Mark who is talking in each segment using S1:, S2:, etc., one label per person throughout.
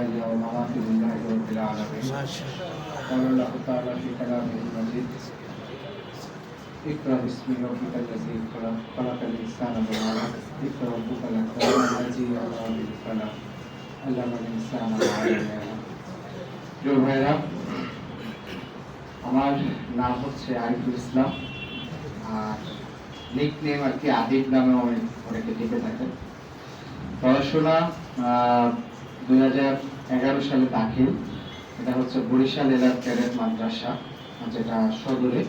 S1: محياي ومماتي لله رب العالمين. قال الله تعالى في كلامه المجيد: اقرأ باسم ربك الذي خلق، خلق الإنسان من علق، اقرأ ربك الأكرم الذي علم بالقلم علم الإنسان ما لم يعلم. প্রিয় ভাইরা, আমার নাম হচ্ছে আরিফুল ইসলাম, আর নিক নেম আর কি আদিব নামে অনেকে ডেকে থাকেন। পড়াশোনা 2011 সালে দাখিল। এটা হচ্ছে বরিশাল এলার ক্যাডেট মাদ্রাসা, যেটা সদরে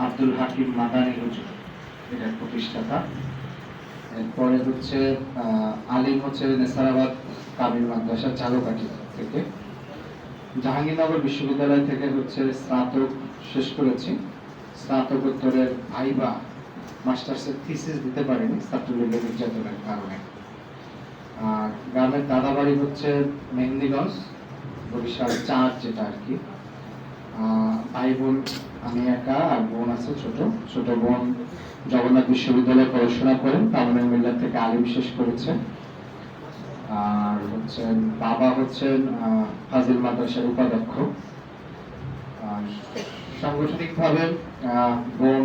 S1: আব্দুল হাকিম মাদানী হুজুর এটার প্রতিষ্ঠাতা। এরপরে হচ্ছে আলিম হচ্ছে নেসারাবাদ কামিল মাদ্রাসা চালুকাঠি থেকে। জাহাঙ্গীরনগর বিশ্ববিদ্যালয় থেকে হচ্ছে স্নাতক শেষ করেছি। স্নাতকোত্তরের ভাইবা মাস্টার্সের থিসিস দিতে পারিনি ছাত্রলীগের নির্যাতনের কারণে। আর গ্রামের দাদাবাড়ি হচ্ছে মেহেন্দিগঞ্জ, বরিশাল 4 যেটা আর কি। ভাই বোন আমি একা, আর বোন আছে ছোট বোন জগন্নাথ বিশ্ববিদ্যালয়ে পড়াশোনা করেন, তামিল মিল্লাত থেকে আলিম শেষ করেছে। আর হচ্ছেন বাবা হচ্ছেন ফাজিল মাদ্রাসার উপাধ্যক্ষ। আর সাংগঠনিকভাবে বোন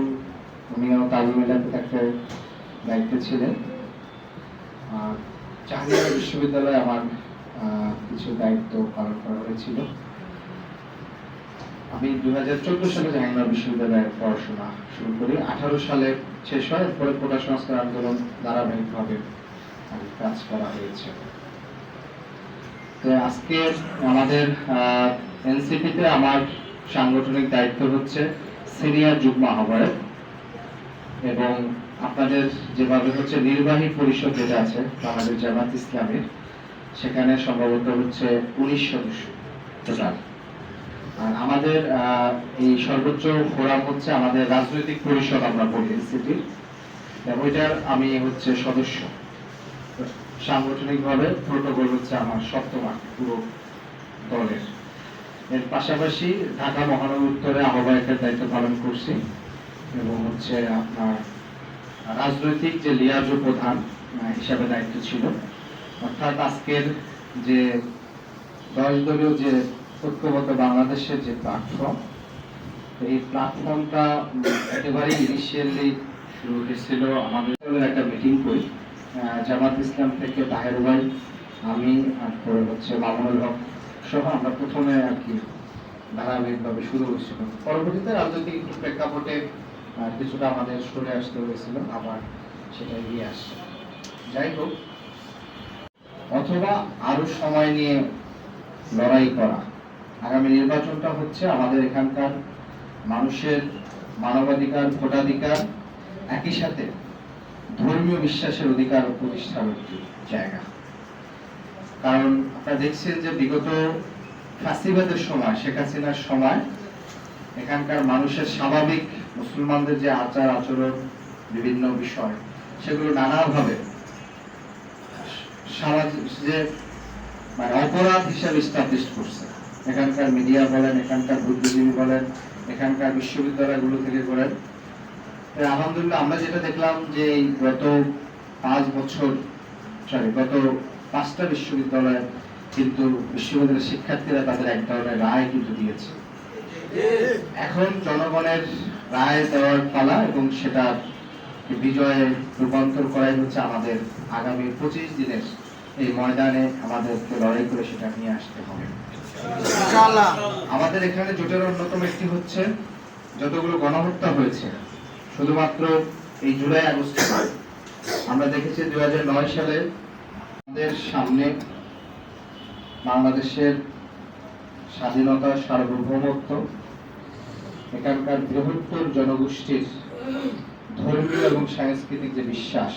S1: উনিও তামিল মিল্লাতে একটা দায়িত্বে ছিলেন। আর জাহাঙ্গীরনগর বিশ্ববিদ্যালয়ে আমার কিছু দায়িত্ব পালন করা হয়েছিল। আমি 2014 সালে জাহাঙ্গীরনগর বিশ্ববিদ্যালয়ে পড়াশোনা শুরু করি। 18 সালে শেষ হয়। এরপরে কোটা সংস্কার আন্দোলন ধারাবাহিকভাবে কাজ করা হয়েছে। তো আজকে আমাদের এনসিপিতে আমার সাংগঠনিক দায়িত্ব হচ্ছে সিনিয়র যুগ্ম আহ্বায়ক, এবং আপনাদের যেভাবে হচ্ছে নির্বাহী পরিষদ যেটা আছে বাংলাদেশ জামাত ইসলামের, সেখানে সম্ভবত হচ্ছে 19 সদস্য টোটাল। আর আমাদের এই সর্বোচ্চ ফোরাম হচ্ছে আমাদের রাজনৈতিক পরিষদ, আমরা বলি এনসিপির, ওইটার আমি হচ্ছে সদস্য। সাংগঠনিকভাবে প্রোটোকল হচ্ছে আমার 7ম পুরো দলের। এর পাশাপাশি ঢাকা মহানগর উত্তরে আহ্বায়কের দায়িত্ব পালন করছি, এবং হচ্ছে আপনার রাজনৈতিক যে লিয়াজো প্রধান হিসাবে দায়িত্ব ছিল। অর্থাৎ আজকের যে 10 দলীয় যে ঐক্যবদ্ধ বাংলাদেশের যে প্ল্যাটফর্ম, এই প্ল্যাটফর্মটা একেবারে ইনিশিয়ালি শুরু হয়েছিল আমাদের একটা মিটিং করি। জামাত ইসলাম থেকে তাহের ভাই, আমি, তারপরে হচ্ছে মামুনুল হক সহ আমরা প্রথমে আর কি ধারাবাহিকভাবে শুরু হয়েছিল। পরবর্তীতে রাজনৈতিক একটু প্রেক্ষাপটে কিছুটা আমাদের সরে আসতে হয়েছিল, আবার সেটা এগিয়ে আসছে। যাই হোক, অথবা আরো সময় নিয়ে লড়াই করা। আগামী নির্বাচনটা হচ্ছে আমাদের এখানকার মানুষের মানবাধিকার, ভোটাধিকার, একই সাথে ধর্মীয় বিশ্বাসের অধিকার প্রতিষ্ঠার একটি জায়গা। কারণ আপনারা দেখছেন যে বিগত ফাঁসিবাদের সময়, শেখ হাসিনার সময়, এখানকার মানুষের স্বাভাবিক মুসলমানদের যে আচার আচরণ, বিভিন্ন বিষয়, সেগুলো নানাভাবে সামাজিক যে মানে অপরাধ হিসাবে স্টাবলিশ করছে। এখানকার মিডিয়া বলেন, এখানকার বুদ্ধিজীবী বলেন, এখানকার বিশ্ববিদ্যালয়গুলো থেকে বলেন। আলহামদুলিল্লাহ আমরা যেটা দেখলাম যে গত 5টা বিশ্ববিদ্যালয়ে কিন্তু বিশ্ববিদ্যালয়ের শিক্ষার্থীরা তাদের এক ধরনের রায় কিন্তু দিয়েছে। এখন জনগণের রায় দেওয়ার পালা, এবং সেটা বিজয়ে রূপান্তর করাই হচ্ছে আমাদের আগামী 25 দিনের এই ময়দানে আমাদেরকে লড়াই করে সেটা নিয়ে আসতে হবে। আমাদের এখানে জোটের অন্যতম একটি হচ্ছে যতগুলো গণহত্যা হয়েছে শুধুমাত্র এই জুলাই আগস্টে নয়। আমরা দেখেছি 2009 সালে আমাদের সামনে বাংলাদেশের স্বাধীনতা, সার্বভৌমত্ব, এখানকার বৃহত্তর জনগোষ্ঠীর ধর্মীয় এবং সাংস্কৃতিক যে বিশ্বাস,